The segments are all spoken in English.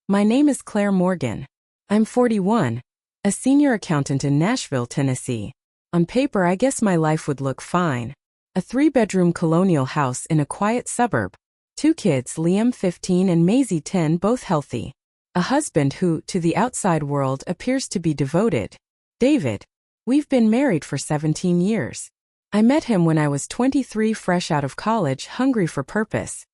My name is Claire Morgan. I'm 41, a senior accountant in Nashville, Tennessee. On paper, I guess my life would look fine. A 3-bedroom colonial house in a quiet suburb. 2 kids, Liam 15 and Maisie 10, both healthy. A husband who, to the outside world, appears to be devoted. David. We've been married for 17 years. I met him when I was 23, fresh out of college, hungry for purpose.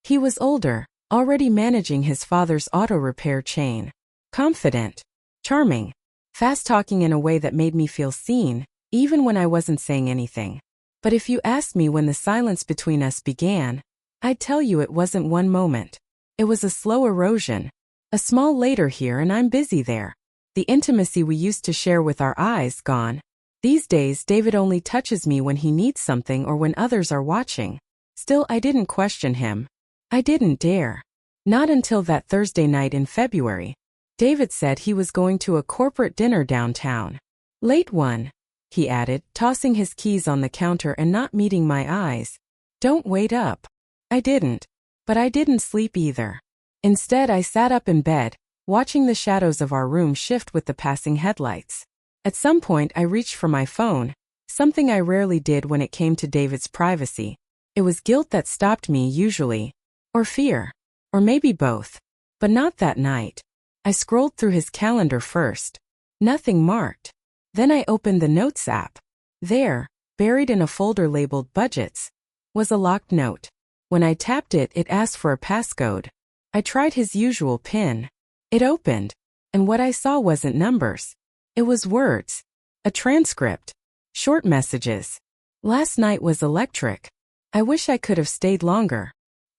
He was older, already managing his father's auto repair chain. Confident. Charming. Fast-talking in a way that made me feel seen, even when I wasn't saying anything. But if you asked me when the silence between us began, I'd tell you it wasn't one moment. It was a slow erosion. A small later here and I'm busy there. The intimacy we used to share with our eyes gone. These days, David only touches me when he needs something or when others are watching. Still, I didn't question him. I didn't dare. Not until that Thursday night in February. David said he was going to a corporate dinner downtown. Late one, he added, tossing his keys on the counter and not meeting my eyes. Don't wait up. I didn't. But I didn't sleep either. Instead, I sat up in bed, watching the shadows of our room shift with the passing headlights. At some point, I reached for my phone, something I rarely did when it came to David's privacy. It was guilt that stopped me usually. Or fear. Or maybe both. But not that night. I scrolled through his calendar first. Nothing marked. Then I opened the Notes app. There, buried in a folder labeled Budgets, was a locked note. When I tapped it, it asked for a passcode. I tried his usual PIN. It opened, and what I saw wasn't numbers. It was words. A transcript. Short messages. Last night was electric. I wish I could have stayed longer.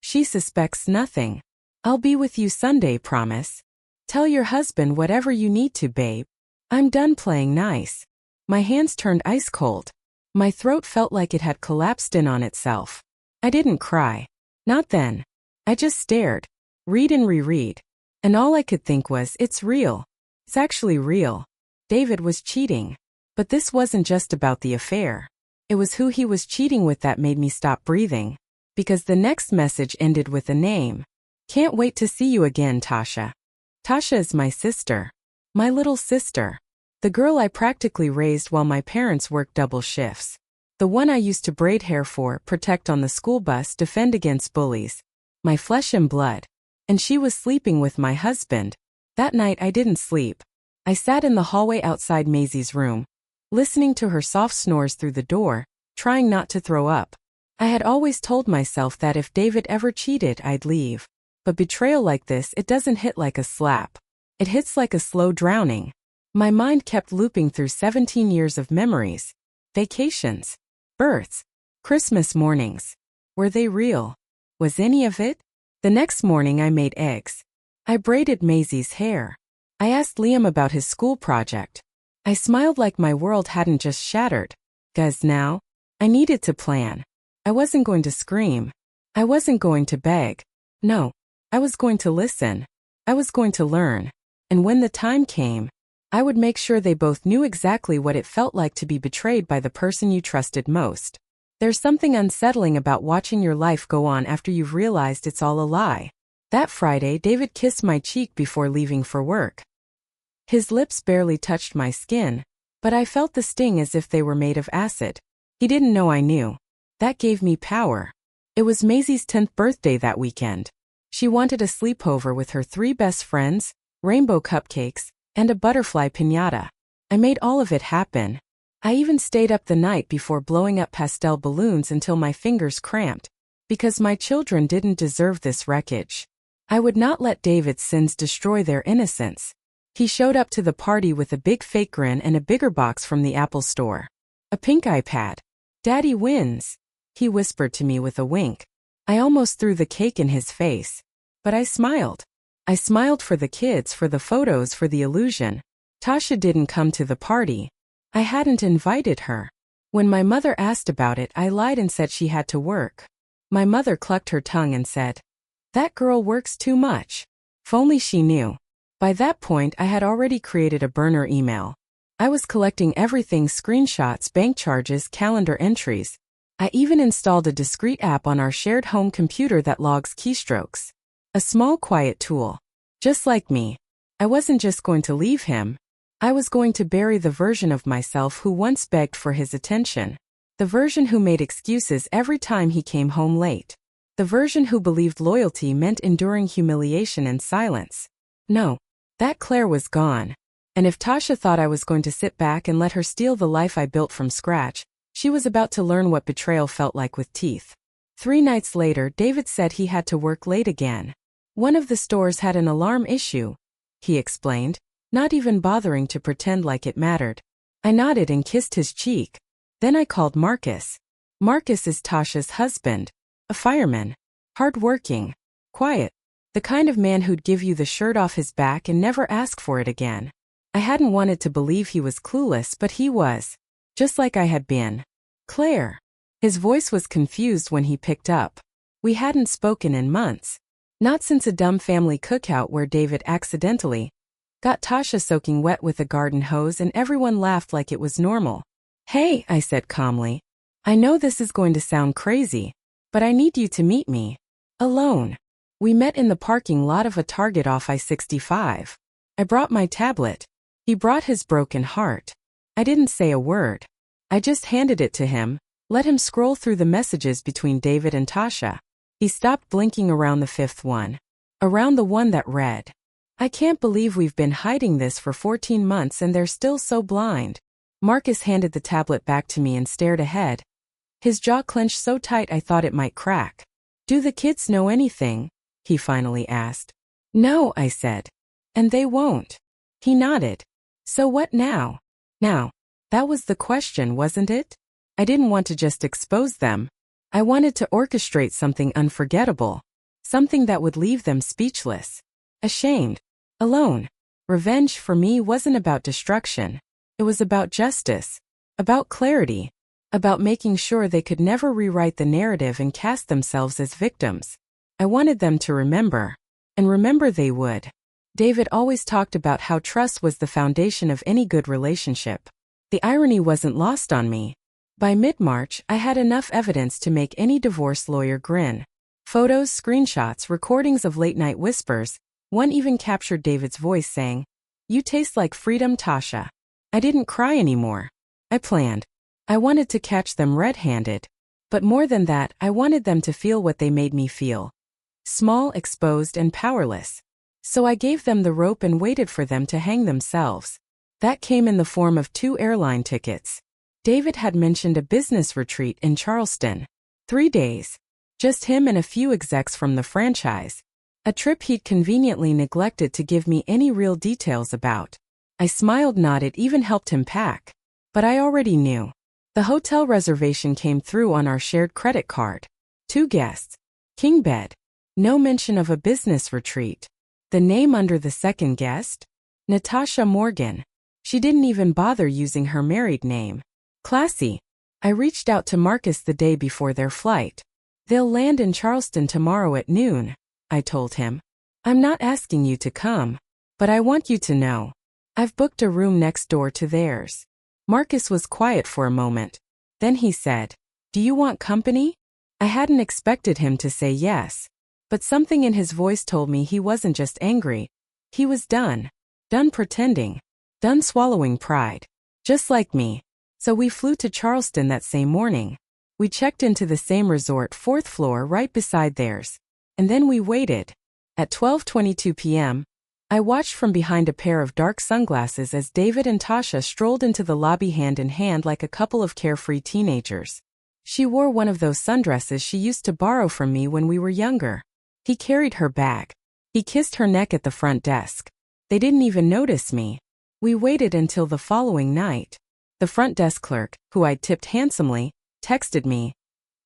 She suspects nothing. I'll be with you Sunday, promise. Tell your husband whatever you need to, babe. I'm done playing nice. My hands turned ice cold. My throat felt like it had collapsed in on itself. I didn't cry. Not then. I just stared. Read and reread. And all I could think was, it's real. It's actually real. David was cheating. But this wasn't just about the affair. It was who he was cheating with that made me stop breathing. Because the next message ended with a name. Can't wait to see you again, Tasha. Tasha is my sister. My little sister. The girl I practically raised while my parents worked double shifts. The one I used to braid hair for, protect on the school bus, defend against bullies. My flesh and blood. And she was sleeping with my husband. That night I didn't sleep. I sat in the hallway outside Maisie's room, listening to her soft snores through the door, trying not to throw up. I had always told myself that if David ever cheated, I'd leave. But betrayal like this, it doesn't hit like a slap. It hits like a slow drowning. My mind kept looping through 17 years of memories. Vacations. Births. Christmas mornings. Were they real? Was any of it? The next morning I made eggs. I braided Maisie's hair. I asked Liam about his school project. I smiled like my world hadn't just shattered. 'Cause now, I needed to plan. I wasn't going to scream. I wasn't going to beg. No, I was going to listen. I was going to learn. And when the time came, I would make sure they both knew exactly what it felt like to be betrayed by the person you trusted most. There's something unsettling about watching your life go on after you've realized it's all a lie. That Friday, David kissed my cheek before leaving for work. His lips barely touched my skin, but I felt the sting as if they were made of acid. He didn't know I knew. That gave me power. It was Maisie's 10th birthday that weekend. She wanted a sleepover with her 3 best friends, rainbow cupcakes, and a butterfly piñata. I made all of it happen. I even stayed up the night before blowing up pastel balloons until my fingers cramped. Because my children didn't deserve this wreckage. I would not let David's sins destroy their innocence. He showed up to the party with a big fake grin and a bigger box from the Apple store. A pink iPad. Daddy wins, he whispered to me with a wink. I almost threw the cake in his face. But I smiled. I smiled for the kids, for the photos, for the illusion. Tasha didn't come to the party. I hadn't invited her. When my mother asked about it, I lied and said she had to work. My mother clucked her tongue and said, "That girl works too much." If only she knew. By that point, I had already created a burner email. I was collecting everything: screenshots, bank charges, calendar entries. I even installed a discrete app on our shared home computer that logs keystrokes. A small, quiet tool. Just like me. I wasn't just going to leave him. I was going to bury the version of myself who once begged for his attention. The version who made excuses every time he came home late. The version who believed loyalty meant enduring humiliation and silence. No. That Claire was gone. And if Tasha thought I was going to sit back and let her steal the life I built from scratch, she was about to learn what betrayal felt like with teeth. 3 nights later, David said he had to work late again. One of the stores had an alarm issue, he explained, not even bothering to pretend like it mattered. I nodded and kissed his cheek. Then I called Marcus. Marcus is Tasha's husband. A fireman. Hard-working. Quiet. The kind of man who'd give you the shirt off his back and never ask for it again. I hadn't wanted to believe he was clueless, but he was. Just like I had been. Claire. His voice was confused when he picked up. We hadn't spoken in months. Not since a dumb family cookout where David accidentally got Tasha soaking wet with a garden hose and everyone laughed like it was normal. Hey, I said calmly. I know this is going to sound crazy, but I need you to meet me. Alone. We met in the parking lot of a Target off I-65. I brought my tablet. He brought his broken heart. I didn't say a word. I just handed it to him, let him scroll through the messages between David and Tasha. He stopped blinking around the 5th one. Around the one that read, I can't believe we've been hiding this for 14 months and they're still so blind. Marcus handed the tablet back to me and stared ahead. His jaw clenched so tight I thought it might crack. Do the kids know anything? He finally asked. No, I said. And they won't. He nodded. So what now? Now, that was the question, wasn't it? I didn't want to just expose them. I wanted to orchestrate something unforgettable. Something that would leave them speechless. Ashamed. Alone. Revenge for me wasn't about destruction. It was about justice. About clarity. About making sure they could never rewrite the narrative and cast themselves as victims. I wanted them to remember. And remember they would. David always talked about how trust was the foundation of any good relationship. The irony wasn't lost on me. By mid-March, I had enough evidence to make any divorce lawyer grin. Photos, screenshots, recordings of late-night whispers. One even captured David's voice saying, You taste like freedom, Tasha. I didn't cry anymore. I planned. I wanted to catch them red-handed. But more than that, I wanted them to feel what they made me feel. Small, exposed, and powerless. So I gave them the rope and waited for them to hang themselves. That came in the form of 2 airline tickets. David had mentioned a business retreat in Charleston. 3 days. Just him and a few execs from the franchise. A trip he'd conveniently neglected to give me any real details about. I smiled, nodded, even helped him pack. But I already knew. The hotel reservation came through on our shared credit card. 2 guests. King bed. No mention of a business retreat. The name under the second guest? Natasha Morgan. She didn't even bother using her married name. Classy. I reached out to Marcus the day before their flight. They'll land in Charleston tomorrow at noon, I told him. I'm not asking you to come, but I want you to know. I've booked a room next door to theirs. Marcus was quiet for a moment. Then he said, Do you want company? I hadn't expected him to say yes. But something in his voice told me he wasn't just angry. He was done. Done pretending. Done swallowing pride. Just like me. So we flew to Charleston that same morning. We checked into the same resort, 4th floor, right beside theirs. And then we waited. At 12:22 p.m., I watched from behind a pair of dark sunglasses as David and Tasha strolled into the lobby hand in hand like a couple of carefree teenagers. She wore one of those sundresses she used to borrow from me when we were younger. He carried her bag. He kissed her neck at the front desk. They didn't even notice me. We waited until the following night. The front desk clerk, who I'd tipped handsomely, texted me.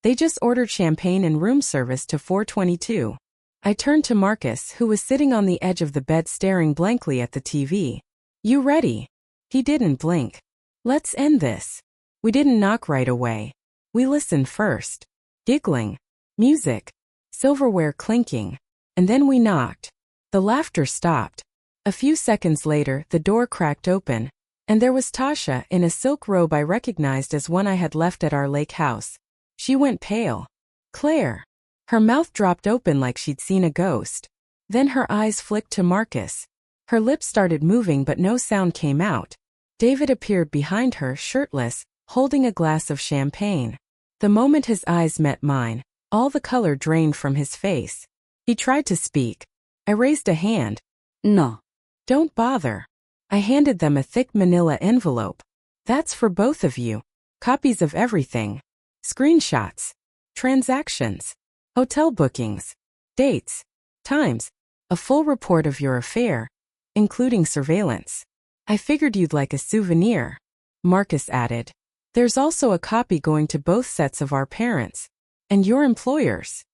They just ordered champagne and room service to 422. I turned to Marcus, who was sitting on the edge of the bed staring blankly at the TV. You ready? He didn't blink. Let's end this. We didn't knock right away. We listened first. Giggling. Music. Silverware clinking. And then we knocked. The laughter stopped. A few seconds later, the door cracked open. And there was Tasha in a silk robe I recognized as one I had left at our lake house. She went pale. Claire. Her mouth dropped open like she'd seen a ghost. Then her eyes flicked to Marcus. Her lips started moving but no sound came out. David appeared behind her, shirtless, holding a glass of champagne. The moment his eyes met mine, all the color drained from his face. He tried to speak. I raised a hand. No. Don't bother. I handed them a thick manila envelope. That's for both of you. Copies of everything. Screenshots. Transactions. Hotel bookings. Dates. Times. A full report of your affair, including surveillance. I figured you'd like a souvenir. Marcus added. There's also a copy going to both sets of our parents. And your employers.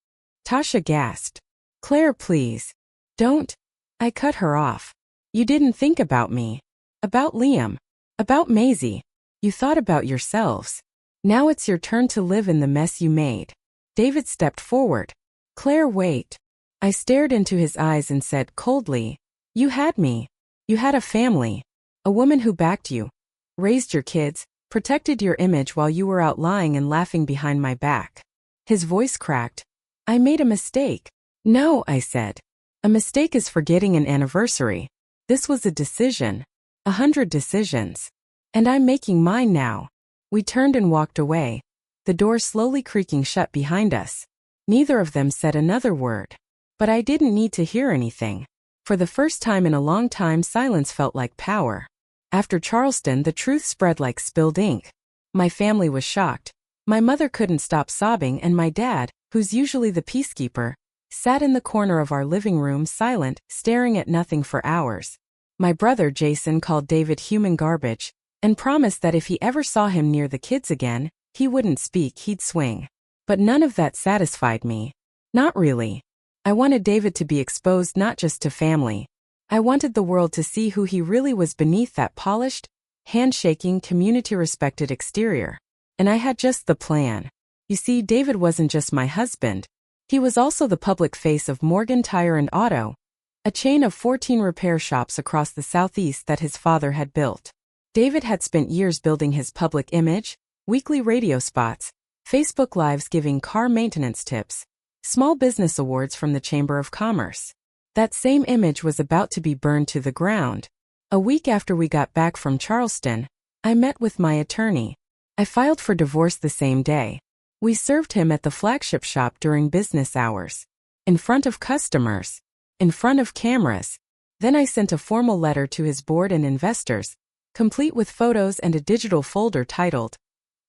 Tasha gasped. Claire, please. Don't. I cut her off. You didn't think about me. About Liam. About Maisie. You thought about yourselves. Now it's your turn to live in the mess you made. David stepped forward. Claire, wait. I stared into his eyes and said coldly, you had me. You had a family. A woman who backed you. Raised your kids. Protected your image while you were out lying and laughing behind my back. His voice cracked. I made a mistake. No, I said. A mistake is forgetting an anniversary. This was a decision. 100 decisions. And I'm making mine now. We turned and walked away, the door slowly creaking shut behind us. Neither of them said another word. But I didn't need to hear anything. For the first time in a long time, silence felt like power. After Charleston, the truth spread like spilled ink. My family was shocked. My mother couldn't stop sobbing, and my dad, who's usually the peacekeeper, sat in the corner of our living room silent, staring at nothing for hours. My brother Jason called David human garbage, and promised that if he ever saw him near the kids again, he wouldn't speak, he'd swing. But none of that satisfied me. Not really. I wanted David to be exposed not just to family. I wanted the world to see who he really was beneath that polished, handshaking, community-respected exterior. And I had just the plan. You see, David wasn't just my husband. He was also the public face of Morgan Tire and Auto, a chain of 14 repair shops across the Southeast that his father had built. David had spent years building his public image, weekly radio spots, Facebook Lives giving car maintenance tips, small business awards from the Chamber of Commerce. That same image was about to be burned to the ground. A week after we got back from Charleston, I met with my attorney. I filed for divorce the same day. We served him at the flagship shop during business hours. In front of customers. In front of cameras. Then I sent a formal letter to his board and investors, complete with photos and a digital folder titled,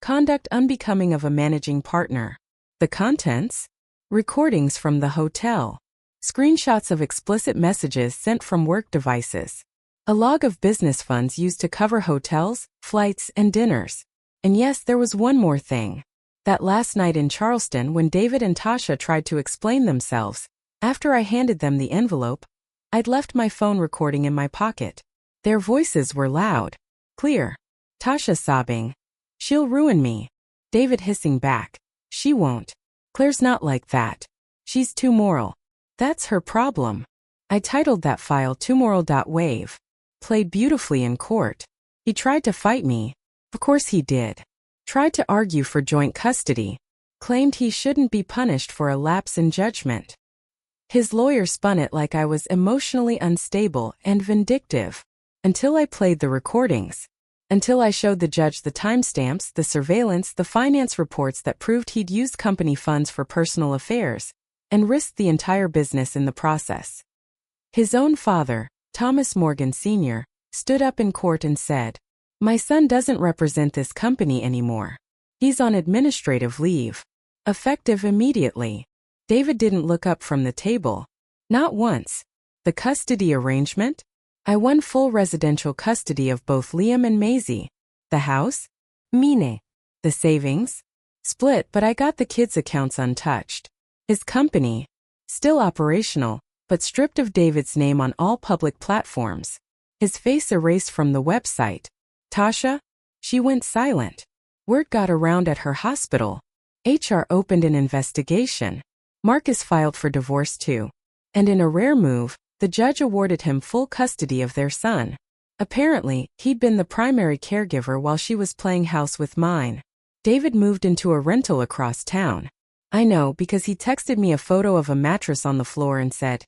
Conduct Unbecoming of a Managing Partner. The contents? Recordings from the hotel. Screenshots of explicit messages sent from work devices. A log of business funds used to cover hotels, flights, and dinners. And yes, there was one more thing. That last night in Charleston when David and Tasha tried to explain themselves, after I handed them the envelope, I'd left my phone recording in my pocket. Their voices were loud, clear. Tasha sobbing. She'll ruin me. David hissing back. She won't. Claire's not like that. She's too moral. That's her problem. I titled that file TooMoral.wave. Played beautifully in court. He tried to fight me. Of course he did. Tried to argue for joint custody. Claimed he shouldn't be punished for a lapse in judgment. His lawyer spun it like I was emotionally unstable and vindictive. Until I played the recordings. Until I showed the judge the timestamps, the surveillance, the finance reports that proved he'd used company funds for personal affairs, and risked the entire business in the process. His own father, Thomas Morgan Sr., stood up in court and said, My son doesn't represent this company anymore. He's on administrative leave. Effective immediately. David didn't look up from the table. Not once. The custody arrangement? I won full residential custody of both Liam and Maisie. The house? Mine. The savings? Split, but I got the kids' accounts untouched. His company? Still operational, but stripped of David's name on all public platforms. His face erased from the website. Tasha? She went silent. Word got around at her hospital. HR opened an investigation. Marcus filed for divorce too. And in a rare move, the judge awarded him full custody of their son. Apparently, he'd been the primary caregiver while she was playing house with mine. David moved into a rental across town. I know because he texted me a photo of a mattress on the floor and said,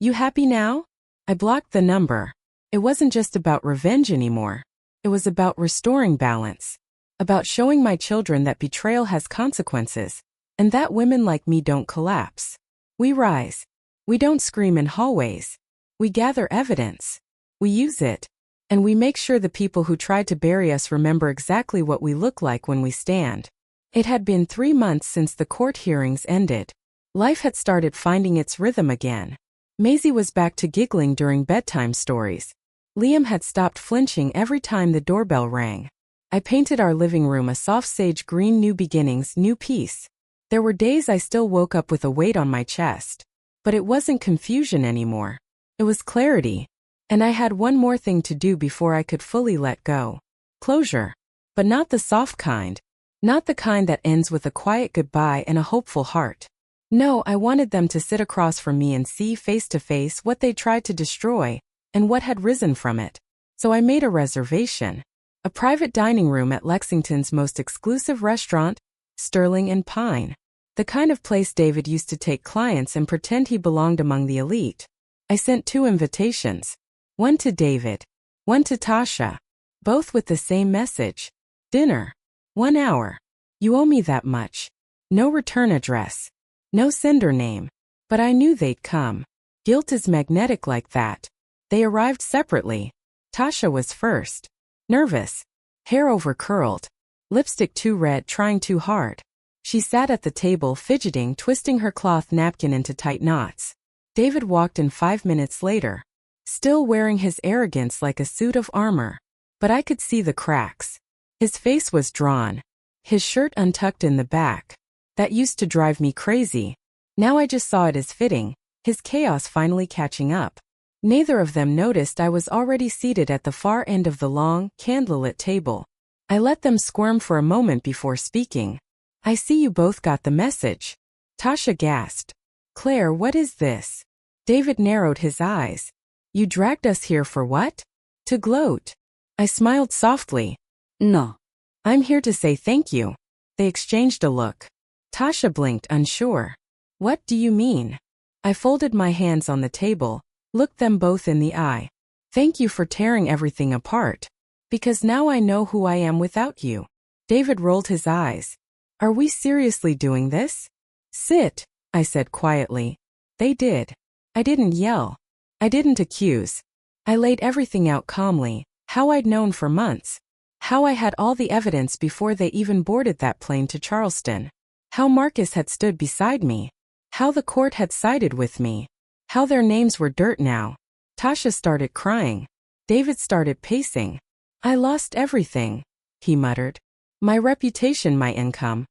You happy now? I blocked the number. It wasn't just about revenge anymore. It was about restoring balance. About showing my children that betrayal has consequences, and that women like me don't collapse. We rise. We don't scream in hallways. We gather evidence. We use it. And we make sure the people who tried to bury us remember exactly what we look like when we stand. It had been 3 months since the court hearings ended. Life had started finding its rhythm again. Maisie was back to giggling during bedtime stories. Liam had stopped flinching every time the doorbell rang. I painted our living room a soft sage green, new beginnings, new peace. There were days I still woke up with a weight on my chest. But it wasn't confusion anymore. It was clarity. And I had one more thing to do before I could fully let go. Closure. But not the soft kind. Not the kind that ends with a quiet goodbye and a hopeful heart. No, I wanted them to sit across from me and see face to face what they tried to destroy, and what had risen from it. So I made a reservation. A private dining room at Lexington's most exclusive restaurant, Sterling and Pine. The kind of place David used to take clients and pretend he belonged among the elite. I sent 2 invitations. One to David. One to Tasha. Both with the same message. Dinner. 1 hour. You owe me that much. No return address. No sender name. But I knew they'd come. Guilt is magnetic like that. They arrived separately. Tasha was first. Nervous. Hair over-curled. Lipstick too red, trying too hard. She sat at the table fidgeting, twisting her cloth napkin into tight knots. David walked in 5 minutes later. Still wearing his arrogance like a suit of armor. But I could see the cracks. His face was drawn. His shirt untucked in the back. That used to drive me crazy. Now I just saw it as fitting, his chaos finally catching up. Neither of them noticed I was already seated at the far end of the long, candlelit table. I let them squirm for a moment before speaking. I see you both got the message. Tasha gasped. Claire, what is this? David narrowed his eyes. You dragged us here for what? To gloat. I smiled softly. No. I'm here to say thank you. They exchanged a look. Tasha blinked, unsure. What do you mean? I folded my hands on the table, looked them both in the eye. Thank you for tearing everything apart. Because now I know who I am without you. David rolled his eyes. Are we seriously doing this? Sit, I said quietly. They did. I didn't yell. I didn't accuse. I laid everything out calmly, how I'd known for months. How I had all the evidence before they even boarded that plane to Charleston. How Marcus had stood beside me. How the court had sided with me. How their names were dirt now. Tasha started crying. David started pacing. I lost everything, he muttered. My reputation, my income.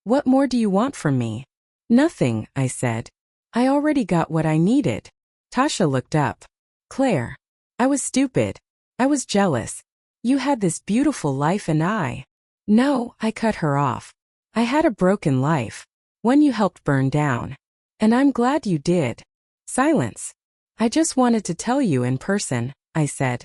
What more do you want from me? Nothing, I said. I already got what I needed. Tasha looked up. Claire. I was stupid. I was jealous. You had this beautiful life and I. No, I cut her off. I had a broken life. One you helped burn down. And I'm glad you did. Silence. I just wanted to tell you in person, I said.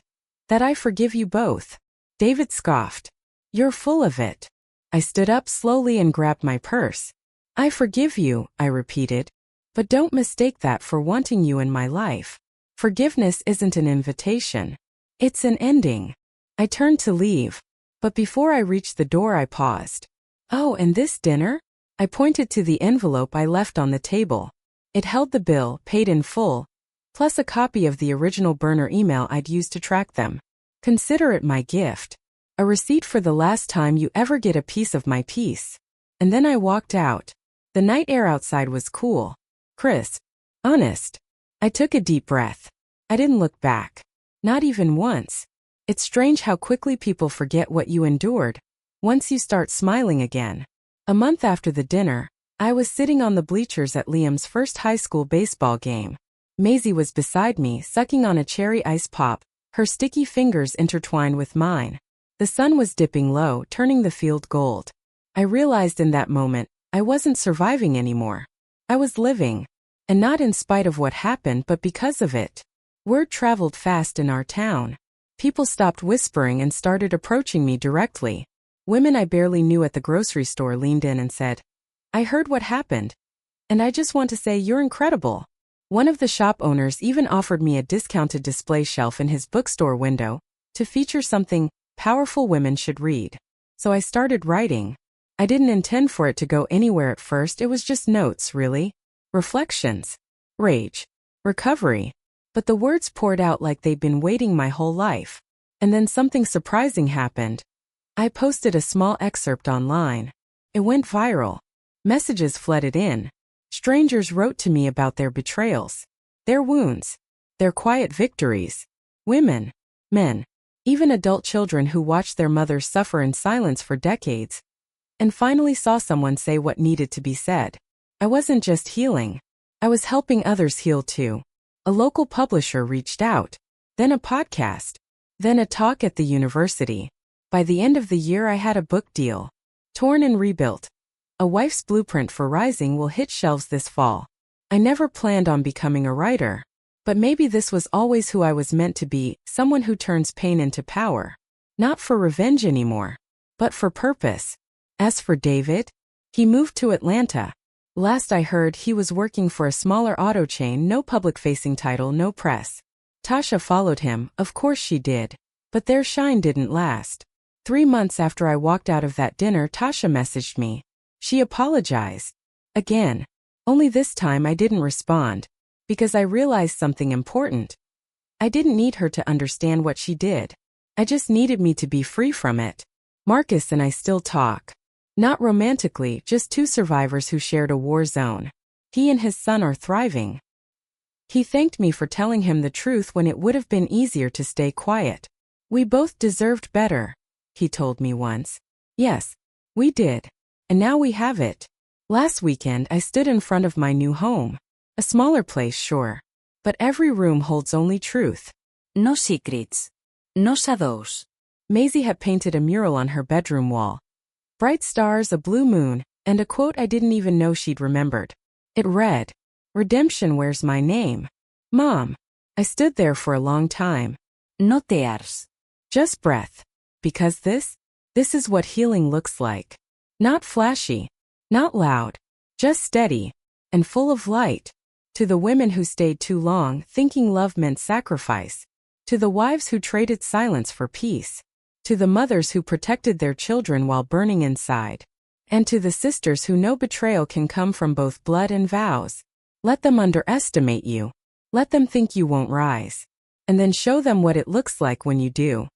That I forgive you both. David scoffed. You're full of it. I stood up slowly and grabbed my purse. I forgive you, I repeated. But don't mistake that for wanting you in my life. Forgiveness isn't an invitation. It's an ending. I turned to leave. But before I reached the door I paused. Oh, and this dinner? I pointed to the envelope I left on the table. It held the bill, paid in full, plus a copy of the original burner email I'd used to track them. Consider it my gift. A receipt for the last time you ever get a piece of my peace. And then I walked out. The night air outside was cool. Crisp. Honest. I took a deep breath. I didn't look back. Not even once. It's strange how quickly people forget what you endured, once you start smiling again. A month after the dinner, I was sitting on the bleachers at Liam's first high school baseball game. Maisie was beside me, sucking on a cherry ice pop, her sticky fingers intertwined with mine. The sun was dipping low, turning the field gold. I realized in that moment, I wasn't surviving anymore. I was living. And not in spite of what happened, but because of it. Word traveled fast in our town. People stopped whispering and started approaching me directly. Women I barely knew at the grocery store leaned in and said, I heard what happened. And I just want to say you're incredible. One of the shop owners even offered me a discounted display shelf in his bookstore window to feature something powerful women should read. So I started writing. I didn't intend for it to go anywhere at first, it was just notes, really. Reflections. Rage. Recovery. But the words poured out like they'd been waiting my whole life. And then something surprising happened. I posted a small excerpt online. It went viral. Messages flooded in. Strangers wrote to me about their betrayals, their wounds, their quiet victories. Women, men, even adult children who watched their mothers suffer in silence for decades, and finally saw someone say what needed to be said. I wasn't just healing. I was helping others heal too. A local publisher reached out, then a podcast, then a talk at the university. By the end of the year I had a book deal. Torn and Rebuilt. A Wife's Blueprint for Rising will hit shelves this fall. I never planned on becoming a writer. But maybe this was always who I was meant to be, someone who turns pain into power. Not for revenge anymore, but for purpose. As for David, he moved to Atlanta. Last I heard, he was working for a smaller auto chain, no public-facing title, no press. Tasha followed him, of course she did. But their shine didn't last. 3 months after I walked out of that dinner, Tasha messaged me. She apologized. Again. Only this time I didn't respond. Because I realized something important. I didn't need her to understand what she did. I just needed me to be free from it. Marcus and I still talk. Not romantically, just two survivors who shared a war zone. He and his son are thriving. He thanked me for telling him the truth when it would have been easier to stay quiet. We both deserved better, he told me once. Yes, we did. And now we have it. Last weekend I stood in front of my new home. A smaller place, sure. But every room holds only truth. No secrets. No shadows. Maisie had painted a mural on her bedroom wall. Bright stars, a blue moon, and a quote I didn't even know she'd remembered. It read, "Redemption wears my name." Mom. I stood there for a long time. No tears. Just breath. Because this is what healing looks like. Not flashy. Not loud. Just steady. And full of light. To the women who stayed too long, thinking love meant sacrifice. To the wives who traded silence for peace. To the mothers who protected their children while burning inside. And to the sisters who know betrayal can come from both blood and vows. Let them underestimate you. Let them think you won't rise. And then show them what it looks like when you do.